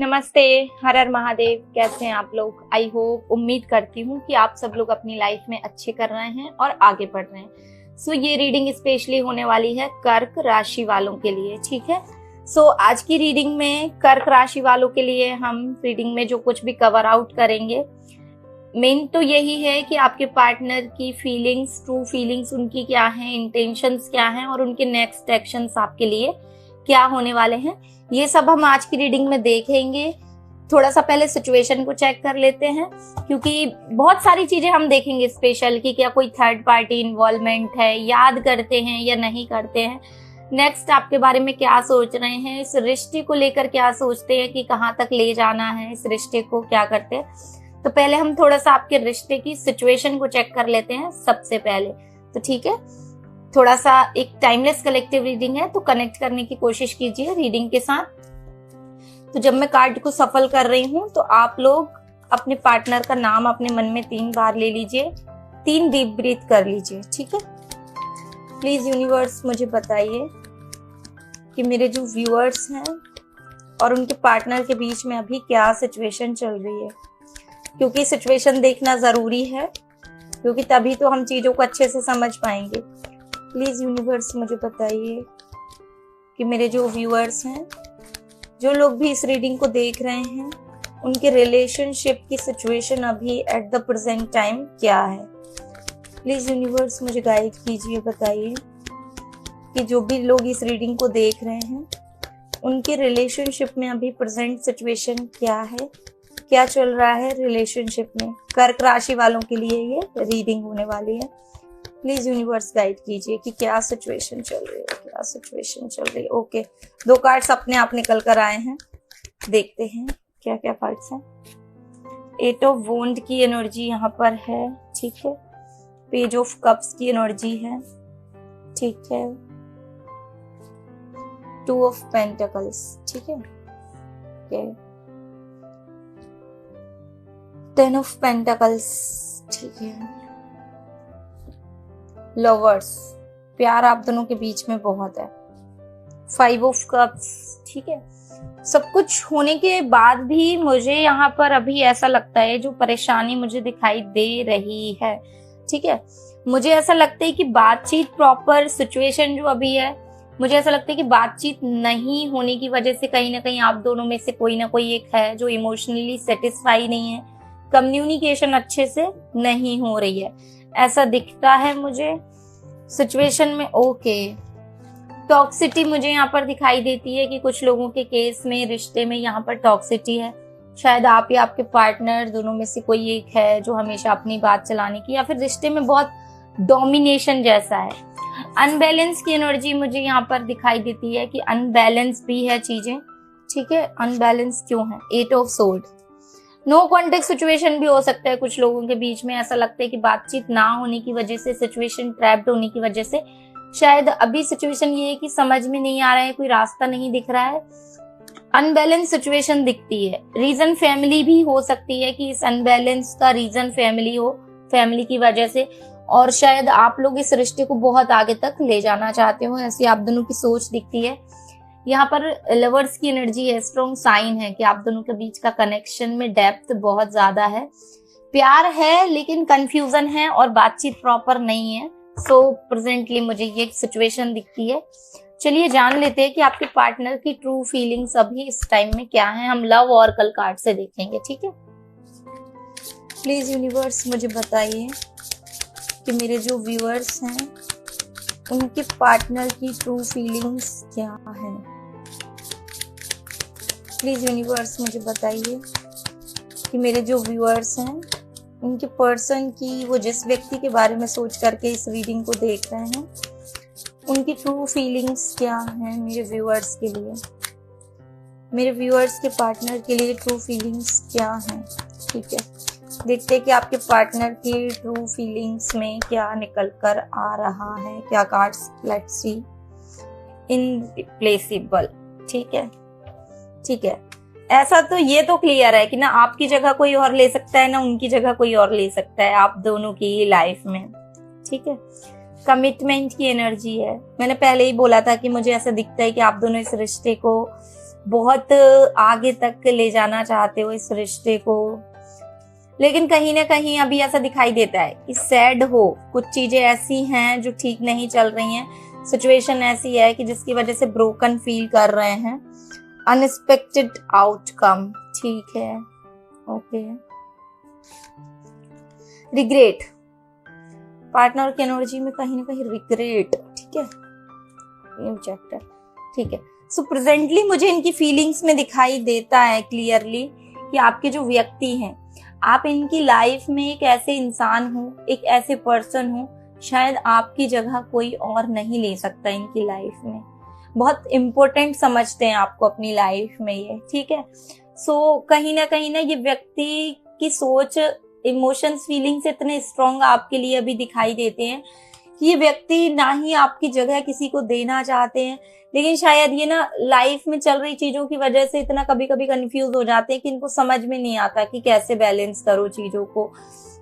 नमस्ते। हर हर महादेव। कैसे हैं आप लोग? आई होप, उम्मीद करती हूँ कि आप सब लोग अपनी लाइफ में अच्छे कर रहे हैं और आगे बढ़ रहे हैं। सो ये रीडिंग स्पेशली होने वाली है कर्क राशि वालों के लिए, ठीक है। सो आज की रीडिंग में कर्क राशि वालों के लिए हम रीडिंग में जो कुछ भी कवर आउट करेंगे, मेन तो यही है कि आपके पार्टनर की फीलिंग्स, ट्रू फीलिंग्स उनकी क्या हैं, इंटेंशंस क्या हैं और उनके नेक्स्ट एक्शंस आपके लिए क्या होने वाले हैं, ये सब हम आज की रीडिंग में देखेंगे। थोड़ा सा पहले सिचुएशन को चेक कर लेते हैं, क्योंकि बहुत सारी चीजें हम देखेंगे स्पेशल कि क्या कोई थर्ड पार्टी इन्वॉल्वमेंट है, याद करते हैं या नहीं करते हैं, नेक्स्ट आपके बारे में क्या सोच रहे हैं, इस रिश्ते को लेकर क्या सोचते हैं कि कहाँ तक ले जाना है, इस रिश्ते को क्या करते हैं। तो पहले हम थोड़ा सा आपके रिश्ते की सिचुएशन को चेक कर लेते हैं सबसे पहले, तो ठीक है। थोड़ा सा एक टाइमलेस कलेक्टिव रीडिंग है, तो कनेक्ट करने की कोशिश कीजिए रीडिंग के साथ। तो जब मैं कार्ड को सफल कर रही हूं तो आप लोग अपने पार्टनर का नाम अपने मन में 3 बार ले लीजिए, 3 डीप ब्रीथ कर लीजिए, ठीक है। प्लीज यूनिवर्स मुझे बताइए कि मेरे जो व्यूअर्स हैं और उनके पार्टनर के बीच में अभी क्या सिचुएशन चल रही है, क्योंकि सिचुएशन देखना जरूरी है, क्योंकि तभी तो हम चीजों को अच्छे से समझ पाएंगे। प्लीज यूनिवर्स मुझे बताइए कि मेरे जो व्यूअर्स हैं, जो लोग भी इस रीडिंग को देख रहे हैं, उनके रिलेशनशिप की सिचुएशन अभी एट द प्रेजेंट टाइम क्या है। प्लीज यूनिवर्स मुझे गाइड कीजिए, बताइए कि जो भी लोग इस रीडिंग को देख रहे हैं, उनके रिलेशनशिप में अभी प्रेजेंट सिचुएशन क्या है, क्या चल रहा है रिलेशनशिप में। कर्क राशि वालों के लिए ये रीडिंग होने वाली है। प्लीज यूनिवर्स गाइड कीजिए कि क्या सिचुएशन चल रही है, क्या सिचुएशन चल रही है। ओके, 2 कार्ड्स अपने आप निकल कर आए हैं, देखते हैं क्या क्या कार्ड्स हैं। 8 ऑफ वॉन्ड की एनर्जी यहाँ पर है, ठीक है। पेज ऑफ कप्स की एनर्जी है, ठीक है। 2 ऑफ पेंटिकल्स, ठीक है, ओके। 10 ऑफ पेंटिकल्स, ठीक है। लवर्स, प्यार आप दोनों के बीच में बहुत है। 5 ऑफ कप्स, ठीक है। सब कुछ होने के बाद भी मुझे यहाँ पर अभी ऐसा लगता है, जो परेशानी मुझे दिखाई दे रही है, ठीक है, मुझे ऐसा लगता है कि बातचीत, प्रॉपर सिचुएशन जो अभी है, मुझे ऐसा लगता है कि बातचीत नहीं होने की वजह से कहीं ना कहीं आप दोनों में से कोई ना कोई एक है जो इमोशनली सेटिस्फाई नहीं है, कम्युनिकेशन अच्छे से नहीं हो रही है, ऐसा दिखता है मुझे सिचुएशन में। ओके, टॉक्सिटी मुझे यहाँ पर दिखाई देती है कि कुछ लोगों के केस में, रिश्ते में यहाँ पर टॉक्सिटी है। शायद आप या आपके पार्टनर दोनों में से कोई एक है जो हमेशा अपनी बात चलाने की, या फिर रिश्ते में बहुत डोमिनेशन जैसा है। अनबैलेंस की एनर्जी मुझे यहाँ पर दिखाई देती है कि अनबैलेंस भी है चीजें, ठीक है। अनबैलेंस क्यों है? 8 of sword, no contact situation भी हो सकता है कुछ लोगों के बीच में। ऐसा लगता है कि बातचीत ना होने की वजह से, सिचुएशन ट्रैप्ड होने की वजह से, शायद अभी सिचुएशन ये है कि समझ में नहीं आ रहा है, कोई रास्ता नहीं दिख रहा है, अनबैलेंस सिचुएशन दिखती है। रीजन फैमिली भी हो सकती है कि इस अनबैलेंस का रीजन फैमिली हो, फैमिली की वजह से, और शायद आप लोग इस रिश्ते को बहुत आगे तक ले जाना चाहते हो, ऐसी आप दोनों की सोच दिखती है। यहाँ पर लवर्स की एनर्जी है, स्ट्रॉन्ग साइन है कि आप दोनों के बीच का कनेक्शन में डेप्थ बहुत ज्यादा है, प्यार है लेकिन कंफ्यूजन है और बातचीत प्रॉपर नहीं है। सो प्रेजेंटली मुझे ये सिचुएशन दिखती है। चलिए जान लेते हैं कि आपके पार्टनर की ट्रू फीलिंग्स अभी इस टाइम में क्या है। हम लव ऑरेकल कार्ड से देखेंगे, ठीक है। प्लीज यूनिवर्स मुझे बताइए कि मेरे जो व्यूअर्स हैं, उनके पार्टनर की ट्रू फीलिंग्स क्या है। प्लीज यूनिवर्स मुझे बताइए कि मेरे जो व्यूअर्स हैं, उनके पर्सन की, वो जिस व्यक्ति के बारे में सोच करके इस रीडिंग को देख रहे हैं, उनकी ट्रू फीलिंग्स क्या हैं मेरे व्यूअर्स के लिए, मेरे व्यूअर्स के पार्टनर के लिए ट्रू फीलिंग्स क्या हैं, ठीक है। देखते हैं कि आपके पार्टनर की ट्रू फीलिंग्स में क्या निकल कर आ रहा है। क्या कार्ड्स, लेट्स सी। इनरिप्लेसेबल, ठीक है, ठीक है। ऐसा तो ये तो क्लियर है कि ना आपकी जगह कोई और ले सकता है, ना उनकी जगह कोई और ले सकता है आप दोनों की लाइफ में, ठीक है। कमिटमेंट की एनर्जी है। मैंने पहले ही बोला था कि मुझे ऐसा दिखता है कि आप दोनों इस रिश्ते को बहुत आगे तक ले जाना चाहते हो इस रिश्ते को, लेकिन कहीं ना कहीं अभी ऐसा दिखाई देता है कि सैड हो, कुछ चीजें ऐसी हैं जो ठीक नहीं चल रही हैं, सिचुएशन ऐसी है कि जिसकी वजह से ब्रोकन फील कर रहे हैं, अनएक्सपेक्टेड आउटकम, ठीक है, ओके। रिग्रेट, पार्टनर की एनर्जी में कहीं ना कहीं रिग्रेट, ठीक है, ये चैप्टर, ठीक है। सो प्रेजेंटली मुझे इनकी फीलिंग्स में दिखाई देता है क्लियरली कि आपके जो व्यक्ति हैं, आप इनकी लाइफ में एक ऐसे इंसान हो, एक ऐसे पर्सन हो, शायद आपकी जगह कोई और नहीं ले सकता इनकी लाइफ में, बहुत इम्पोर्टेंट समझते हैं आपको अपनी लाइफ में ये, ठीक है। सो कहीं ना ये व्यक्ति की सोच, इमोशंस, फीलिंग्स इतने स्ट्रॉन्ग आपके लिए अभी दिखाई देते हैं कि ये व्यक्ति ना ही आपकी जगह किसी को देना चाहते हैं, लेकिन शायद ये ना लाइफ में चल रही चीजों की वजह से इतना कभी कभी कंफ्यूज हो जाते हैं कि इनको समझ में नहीं आता कि कैसे बैलेंस करो चीजों को,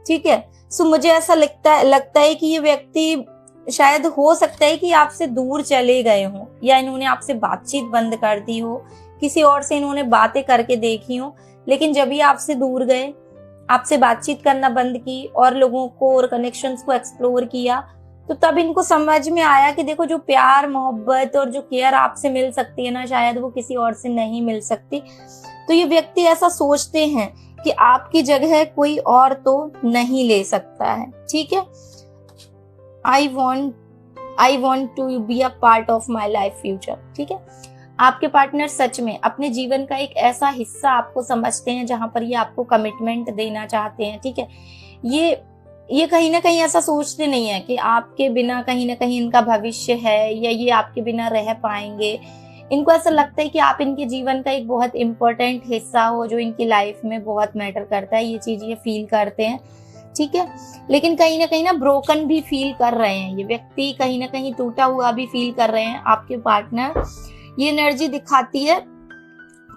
ठीक है। सो मुझे ऐसा लगता है कि ये व्यक्ति शायद हो सकता है कि आपसे दूर चले गए हो, या इन्होंने आपसे बातचीत बंद कर दी हो, किसी और से इन्होंने बातें करके देखी हो, लेकिन जब ये आपसे दूर गए, आपसे बातचीत करना बंद की और लोगों को और कनेक्शंस को एक्सप्लोर किया, तो तब इनको समझ में आया कि देखो जो प्यार, मोहब्बत और जो केयर आपसे मिल सकती है ना, शायद वो किसी और से नहीं मिल सकती। तो ये व्यक्ति ऐसा सोचते हैं कि आपकी जगह कोई और तो नहीं ले सकता है, ठीक है। I want to be a part of my life future, ठीक है। आपके पार्टनर सच में अपने जीवन का एक ऐसा हिस्सा आपको समझते हैं जहां पर ये आपको कमिटमेंट देना चाहते हैं, ठीक है। ये कहीं ना कहीं ऐसा सोचते नहीं है कि आपके बिना कहीं ना कहीं इनका भविष्य है, या ये आपके बिना रह पाएंगे। इनको ऐसा लगता है कि आप इनके जीवन का एक बहुत इम्पोर्टेंट हिस्सा हो जो इनकी लाइफ में बहुत मैटर करता है, ये चीज ये फील करते हैं, ठीक है। लेकिन कहीं ना ब्रोकन भी फील कर रहे हैं ये व्यक्ति, कहीं ना कहीं टूटा हुआ भी फील कर रहे हैं आपके पार्टनर। ये एनर्जी दिखाती है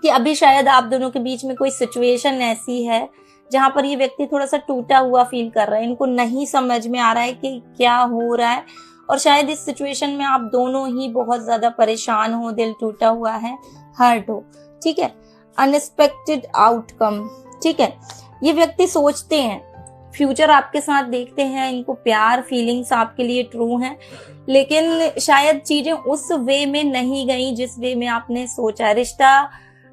कि अभी शायद आप दोनों के बीच में कोई सिचुएशन ऐसी है जहां पर ये व्यक्ति थोड़ा सा टूटा हुआ फील कर रहा है, इनको नहीं समझ में आ रहा है कि क्या हो रहा है, और शायद इस सिचुएशन में आप दोनों ही बहुत ज्यादा परेशान हो, दिल टूटा हुआ है, हर्ट हो, ठीक है। अनएक्सपेक्टेड आउटकम, ठीक है। ये व्यक्ति सोचते हैं, फ्यूचर आपके साथ देखते हैं, इनको प्यार, फीलिंग्स आपके लिए ट्रू हैं, लेकिन शायद चीजें उस वे में नहीं गई जिस वे में आपने सोचा। रिश्ता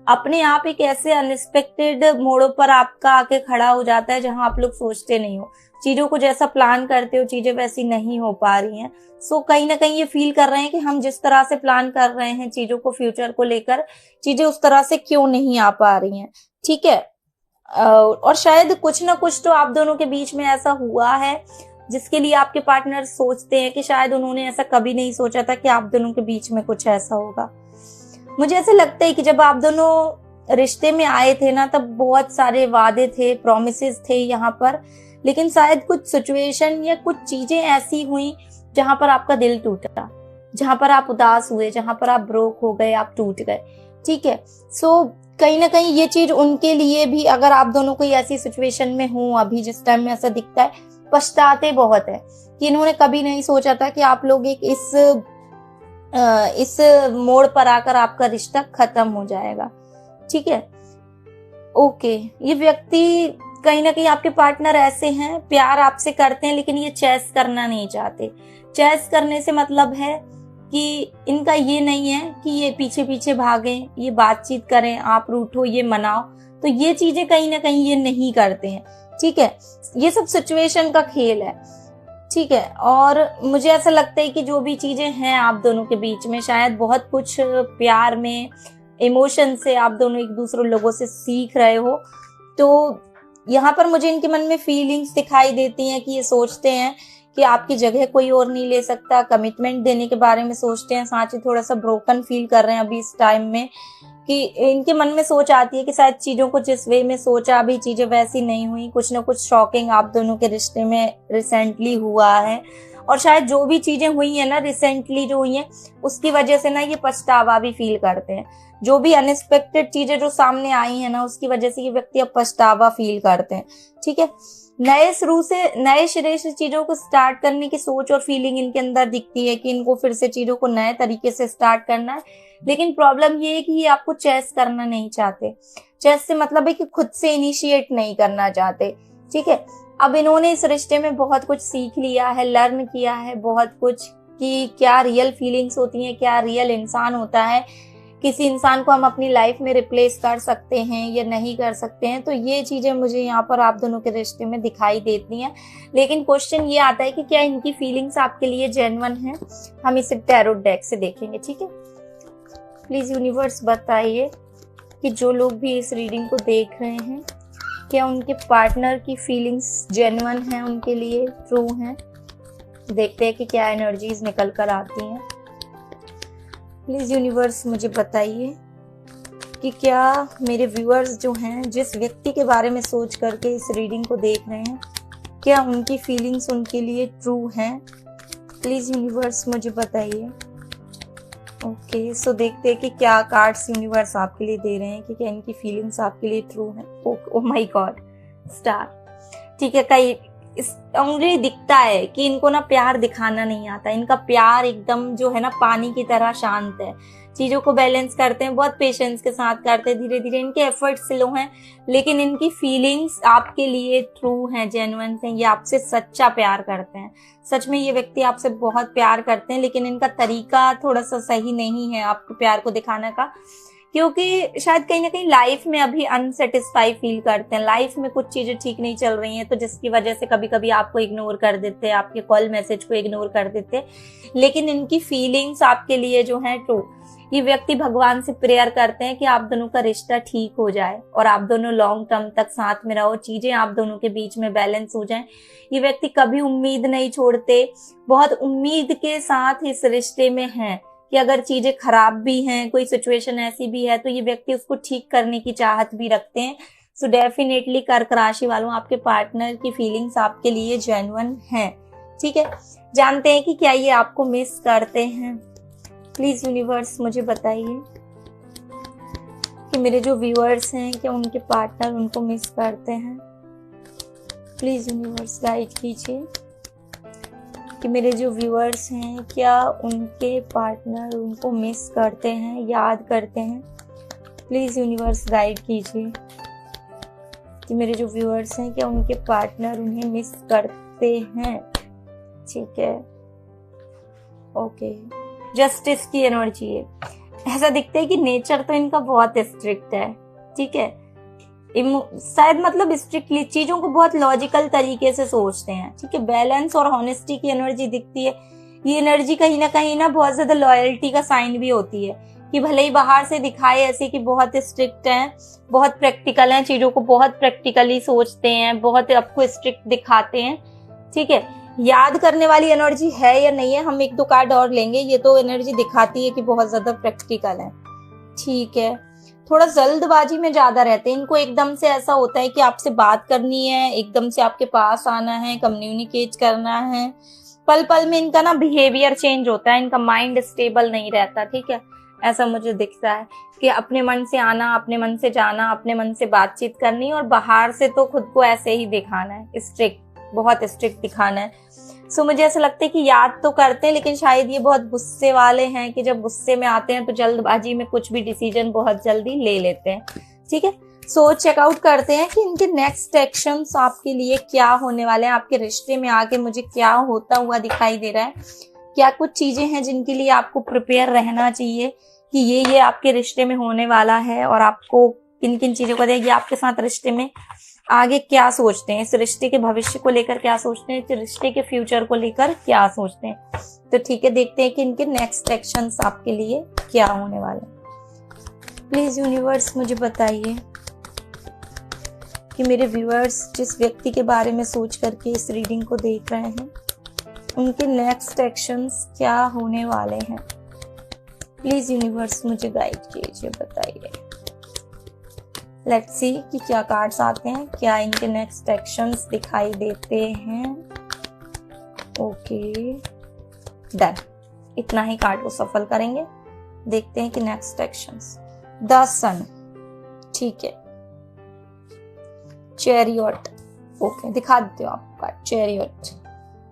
अपने आप एक ऐसे अनएक्सपेक्टेड मोड़ों पर आपका आके खड़ा हो जाता है जहां आप लोग सोचते नहीं हो, चीजों को जैसा प्लान करते हो चीजें वैसी नहीं हो पा रही हैं। सो कहीं ना कहीं ये फील कर रहे हैं कि हम जिस तरह से प्लान कर रहे हैं चीजों को, फ्यूचर को लेकर, चीजें उस तरह से क्यों नहीं आ पा रही हैं, ठीक है। और शायद कुछ ना कुछ तो आप दोनों के बीच में ऐसा हुआ है जिसके लिए आपके पार्टनर सोचते हैं कि शायद उन्होंने ऐसा कभी नहीं सोचा था कि आप दोनों के बीच में कुछ ऐसा होगा। मुझे ऐसा लगता है कि जब आप दोनों रिश्ते में आए थे ना, तब बहुत सारे वादे थे, प्रॉमिसेस थे यहाँ पर, लेकिन शायद कुछ सिचुएशन या कुछ चीजें ऐसी हुई जहां पर आपका दिल टूटा, जहां पर आप उदास हुए, जहां पर आप ब्रोक हो गए, आप टूट गए, ठीक है। सो कहीं ना कहीं ये चीज उनके लिए भी, अगर आप दोनों कोई ऐसी सिचुएशन में हो अभी जिस टाइम में ऐसा दिखता है, पछताते बहुत है कि इन्होंने कभी नहीं सोचा था कि आप लोग एक इस मोड़ पर आकर आपका रिश्ता खत्म हो जाएगा, ठीक है, ओके। ये व्यक्ति कहीं ना कहीं, आपके पार्टनर ऐसे हैं, प्यार आपसे करते हैं, लेकिन ये चेस करना नहीं चाहते। चेस करने से मतलब है कि इनका ये नहीं है कि ये पीछे पीछे भागें, ये बातचीत करें, आप रूठो, ये मनाओ, तो ये चीजें कहीं ना कहीं ये नहीं करते हैं, ठीक है। ये सब सिचुएशन का खेल है, ठीक है। और मुझे ऐसा लगता है कि जो भी चीजें हैं आप दोनों के बीच में, शायद बहुत कुछ प्यार में, इमोशन से आप दोनों एक दूसरे लोगों से सीख रहे हो। तो यहाँ पर मुझे इनके मन में फीलिंग्स दिखाई देती हैं कि ये सोचते हैं कि आपकी जगह कोई और नहीं ले सकता, कमिटमेंट देने के बारे में सोचते हैं, साथ ही थोड़ा सा ब्रोकन फील कर रहे हैं अभी इस टाइम में, कि इनके मन में सोच आती है कि शायद चीजों को जिस वे में सोचा अभी चीजें वैसी नहीं हुई, कुछ ना कुछ शॉकिंग आप दोनों के रिश्ते में रिसेंटली हुआ है, और शायद जो भी चीजें हुई है ना रिसेंटली जो हुई है उसकी वजह से ना ये पछतावा भी फील करते हैं। जो भी अनएक्सपेक्टेड चीजें जो सामने आई है ना उसकी वजह से ये व्यक्ति अब पछतावा फील करते हैं। ठीक है, नए सिरे से चीजों को स्टार्ट करने की सोच और फीलिंग इनके अंदर दिखती है कि इनको फिर से चीजों को नए तरीके से स्टार्ट करना है। लेकिन प्रॉब्लम ये है कि ये आपको चेस करना नहीं चाहते। चेस से मतलब है कि खुद से इनिशिएट नहीं करना चाहते। ठीक है, अब इन्होंने इस रिश्ते में बहुत कुछ सीख लिया है, लर्न किया है बहुत कुछ कि क्या रियल फीलिंग्स होती हैं, क्या रियल इंसान होता है, किसी इंसान को हम अपनी लाइफ में रिप्लेस कर सकते हैं या नहीं कर सकते हैं। तो ये चीजें मुझे यहाँ पर आप दोनों के रिश्ते में दिखाई देती हैं। लेकिन क्वेश्चन ये आता है कि क्या इनकी फीलिंग्स आपके लिए जेन्युइन है। हम इसे टैरो डेक से देखेंगे। ठीक है, प्लीज यूनिवर्स बताइए कि जो लोग भी इस रीडिंग को देख रहे हैं क्या उनके पार्टनर की फीलिंग्स जेन्युइन हैं, उनके लिए ट्रू हैं। देखते हैं कि क्या एनर्जीज निकल कर आती हैं। प्लीज यूनिवर्स मुझे बताइए कि क्या मेरे व्यूअर्स जो हैं जिस व्यक्ति के बारे में सोच करके इस रीडिंग को देख रहे हैं क्या उनकी फीलिंग्स उनके लिए ट्रू हैं। प्लीज यूनिवर्स मुझे बताइए। ओके, सो देखते हैं कि क्या कार्ड्स यूनिवर्स आपके लिए दे रहे हैं कि क्या इनकी फीलिंग्स आपके लिए ट्रू हैं। Oh my God, star. ठीक है, कई मुझे दिखता है कि इनको ना प्यार दिखाना नहीं आता। इनका प्यार एकदम जो है ना पानी की तरह शांत है। चीजों को बैलेंस करते हैं, बहुत पेशेंस के साथ करते हैं, धीरे धीरे। इनके एफर्ट्स स्लो हैं लेकिन इनकी फीलिंग्स आपके लिए ट्रू हैं, जेन्युइन हैं। ये आपसे सच्चा प्यार करते हैं। सच में ये व्यक्ति आपसे बहुत प्यार करते हैं लेकिन इनका तरीका थोड़ा सा सही नहीं है आपको प्यार को दिखाने का, क्योंकि शायद कहीं ना कहीं लाइफ में अभी अनसेटिस्फाई फील करते हैं। लाइफ में कुछ चीजें ठीक नहीं चल रही हैं तो जिसकी वजह से कभी कभी आपको इग्नोर कर देते हैं, आपके कॉल मैसेज को इग्नोर कर देते हैं। लेकिन इनकी फीलिंग्स आपके लिए जो है ट्रू। ये व्यक्ति भगवान से प्रेयर करते हैं कि आप दोनों का रिश्ता ठीक हो जाए और आप दोनों लॉन्ग टर्म तक साथ में रहो, चीजें आप दोनों के बीच में बैलेंस हो जाएं। ये व्यक्ति कभी उम्मीद नहीं छोड़ते, बहुत उम्मीद के साथ इस रिश्ते में हैं कि अगर चीजें खराब भी हैं, कोई सिचुएशन ऐसी भी है तो ये व्यक्ति उसको ठीक करने की चाहत भी रखते हैं। सो डेफिनेटली कर्क राशि वालों, आपके पार्टनर की फीलिंग्स आपके लिए जेन्युइन हैं। ठीक है, जानते हैं कि क्या ये आपको मिस करते हैं। प्लीज यूनिवर्स मुझे बताइए कि मेरे जो व्यूअर्स हैं क्या उनके पार्टनर उनको मिस करते हैं। प्लीज यूनिवर्स गाइड कीजिए कि मेरे जो व्यूअर्स हैं क्या उनके पार्टनर उनको मिस करते हैं, याद करते हैं। प्लीज यूनिवर्स गाइड कीजिए कि मेरे जो व्यूअर्स हैं क्या उनके पार्टनर उन्हें मिस करते हैं। ठीक है, ओके, जस्टिस की एनर्जी है। ऐसा दिखता है कि नेचर तो इनका बहुत स्ट्रिक्ट है। ठीक है, शायद मतलब स्ट्रिक्टली चीजों को बहुत लॉजिकल तरीके से सोचते हैं। ठीक है, बैलेंस और हॉनेस्टी की एनर्जी दिखती है। ये एनर्जी कहीं ना बहुत ज्यादा लॉयल्टी का साइन भी होती है कि भले ही बाहर से दिखाए ऐसे कि बहुत स्ट्रिक्ट हैं, बहुत प्रैक्टिकल हैं, चीजों को बहुत प्रैक्टिकली सोचते हैं, बहुत आपको स्ट्रिक्ट दिखाते हैं। ठीक है, याद करने वाली एनर्जी है या नहीं है, हम एक दो कार्ड और लेंगे। ये तो एनर्जी दिखाती है कि बहुत ज्यादा प्रैक्टिकल है। ठीक है, थोड़ा जल्दबाजी में ज्यादा रहते हैं। इनको एकदम से ऐसा होता है कि आपसे बात करनी है, एकदम से आपके पास आना है, कम्युनिकेट करना है। पल पल में इनका ना बिहेवियर चेंज होता है, इनका माइंड स्टेबल नहीं रहता। ठीक है, ऐसा मुझे दिखता है कि अपने मन से आना, अपने मन से जाना, अपने मन से बातचीत करनी और बाहर से तो खुद को ऐसे ही दिखाना है, स्ट्रिक्ट, बहुत स्ट्रिक्ट दिखाना है। सो मुझे ऐसा लगता है कि याद तो करते हैं लेकिन शायद ये बहुत गुस्से वाले हैं कि जब गुस्से में आते हैं तो जल्दबाजी में कुछ भी डिसीजन बहुत जल्दी ले लेते हैं। ठीक है, सो चेकआउट करते हैं कि इनके नेक्स्ट एक्शंस आपके लिए क्या होने वाले हैं। आपके रिश्ते में आके मुझे क्या होता हुआ दिखाई दे रहा है। क्या कुछ चीजें हैं जिनके लिए आपको प्रिपेयर रहना चाहिए कि ये आपके रिश्ते में होने वाला है और आपको किन किन चीजों को देगी। आपके साथ रिश्ते में आगे क्या सोचते हैं, इस रिश्ते के भविष्य को लेकर क्या सोचते हैं, इस रिश्ते के फ्यूचर को लेकर क्या सोचते हैं। तो ठीक है, देखते हैं कि इनके नेक्स्ट एक्शंस आपके लिए क्या होने वाले हैं। प्लीज यूनिवर्स मुझे बताइए कि मेरे व्यूअर्स जिस व्यक्ति के बारे में सोच करके इस रीडिंग को देख रहे हैं उनके नेक्स्ट एक्शंस क्या होने वाले हैं। प्लीज यूनिवर्स मुझे गाइड कीजिए, बताइए। लेट्स सी कि क्या कार्ड्स आते हैं, क्या इनके नेक्स्ट एक्शंस दिखाई देते हैं। Okay, okay done. इतना ही कार्ड को सफल करेंगे। देखते हैं कि नेक्स्ट एक्शंस। द सन, ठीक है। चैरियट, ओके दिखा देते हो आप कार्ड। चैरियट,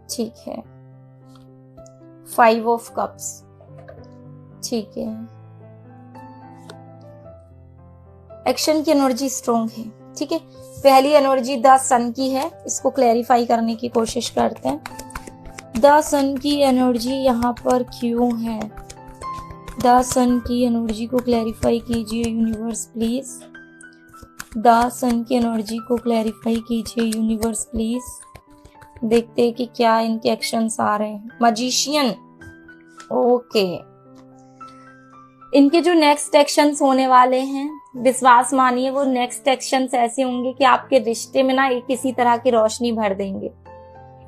ठीक है। 5 ऑफ कप्स, ठीक है। एक्शन की एनर्जी स्ट्रॉन्ग है, ठीक है। पहली एनर्जी द सन की है, इसको क्लैरिफाई करने की कोशिश करते हैं। द सन की एनर्जी यहाँ पर क्यों है? द सन की एनर्जी को क्लैरिफाई कीजिए यूनिवर्स प्लीज। द सन की एनर्जी को क्लैरिफाई कीजिए यूनिवर्स प्लीज। देखते हैं कि क्या इनके एक्शंस आ रहे हैं। Magician, okay. इनके जो नेक्स्ट एक्शंस होने वाले हैं, विश्वास मानिए वो नेक्स्ट एक्शंस ऐसे होंगे कि आपके रिश्ते में ना एक किसी तरह की रोशनी भर देंगे।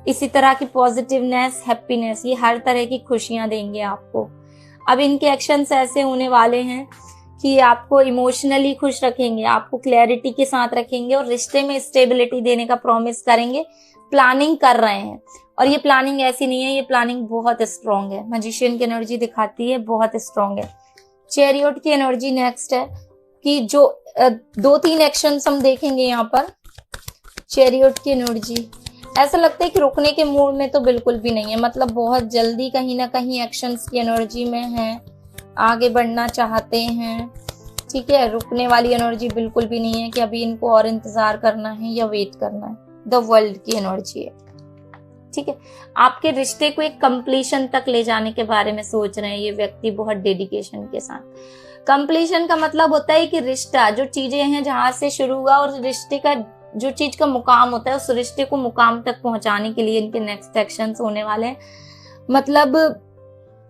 इसी तरह की पॉजिटिवनेस, हैप्पीनेस, ये हर तरह की खुशियां देंगे आपको। अब इनके एक्शंस ऐसे होने वाले हैं कि आपको इमोशनली खुश रखेंगे, आपको क्लैरिटी के साथ रखेंगे और रिश्ते में स्टेबिलिटी देने का प्रॉमिस करेंगे। प्लानिंग कर रहे हैं और ये प्लानिंग ऐसी नहीं है, ये प्लानिंग बहुत स्ट्रांग है। मैजिशियन की एनर्जी दिखाती है बहुत स्ट्रांग है। चैरियट की एनर्जी नेक्स्ट है कि जो 2-3 एक्शंस हम देखेंगे यहाँ पर। चैरियट की एनर्जी ऐसा लगता है कि रुकने के मूड में तो बिल्कुल भी नहीं है, मतलब बहुत जल्दी कहीं ना कहीं एक्शंस की एनर्जी में है, आगे बढ़ना चाहते हैं, ठीक है। रुकने वाली एनर्जी बिल्कुल भी नहीं है कि अभी इनको और इंतजार करना है या वेट करना है। द वर्ल्ड की एनर्जी है, ठीक है। आपके रिश्ते को एक कंप्लीशन तक ले जाने के बारे में सोच रहे हैं ये व्यक्ति बहुत डेडिकेशन के साथ। कंप्लीशन का मतलब होता है कि रिश्ता, जो चीजें हैं जहां से शुरू हुआ और रिश्ते का जो चीज का मुकाम होता है, उस रिश्ते को मुकाम तक पहुंचाने के लिए इनके नेक्स्ट एक्शंस होने वाले हैं। मतलब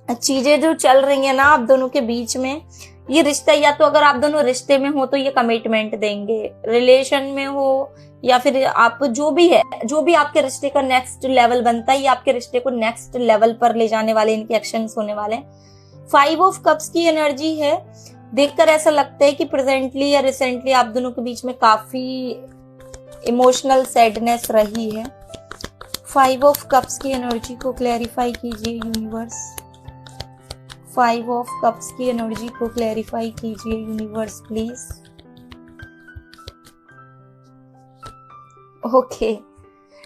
चीजें जो चल रही है ना आप दोनों के बीच में, ये रिश्ता, या तो अगर आप दोनों रिश्ते में हो तो ये कमिटमेंट देंगे, रिलेशन में हो या फिर आप जो भी है, जो भी आपके रिश्ते का नेक्स्ट लेवल बनता है, ये आपके रिश्ते को नेक्स्ट लेवल पर ले जाने वाले इनके एक्शंस होने वाले हैं। 5 ऑफ कप्स की एनर्जी है। देखकर ऐसा लगता है कि प्रेजेंटली या रिसेंटली आप दोनों के बीच में काफी इमोशनल सैडनेस रही है। 5 ऑफ कप्स की एनर्जी को क्लैरिफाई कीजिए यूनिवर्स। 5 ऑफ कप्स की एनर्जी को क्लैरिफाई कीजिए यूनिवर्स प्लीज। ओके,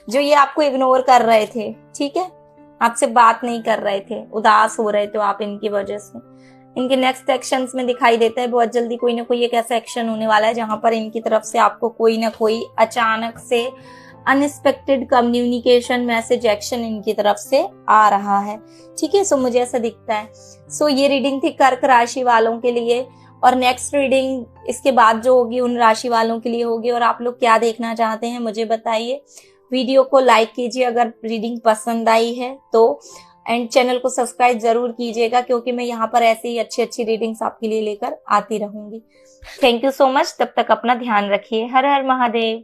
जो ये आपको इग्नोर कर रहे थे, ठीक है, आपसे बात नहीं कर रहे थे, उदास हो रहे थे आप इनकी वजह से, इनके नेक्स्ट एक्शंस में दिखाई देता है बहुत जल्दी कोई ना कोई एक ऐसा एक्शन होने वाला है जहां पर इनकी तरफ से आपको कोई ना कोई अचानक से अनएक्सपेक्टेड कम्युनिकेशन, मैसेज, एक्शन इनकी तरफ से आ रहा है, ठीक है। सो मुझे ऐसा दिखता है। सो ये रीडिंग थी कर्क राशि वालों के लिए, और नेक्स्ट रीडिंग इसके बाद जो होगी उन राशि वालों के लिए होगी। और आप लोग क्या देखना चाहते हैं मुझे बताइए। वीडियो को लाइक कीजिए अगर रीडिंग पसंद आई है तो, एंड चैनल को सब्सक्राइब जरूर कीजिएगा क्योंकि मैं यहाँ पर ऐसे ही अच्छी अच्छी रीडिंग्स आपके लिए लेकर आती रहूंगी। Thank you so much. तब तक अपना ध्यान रखिए। हर हर महादेव।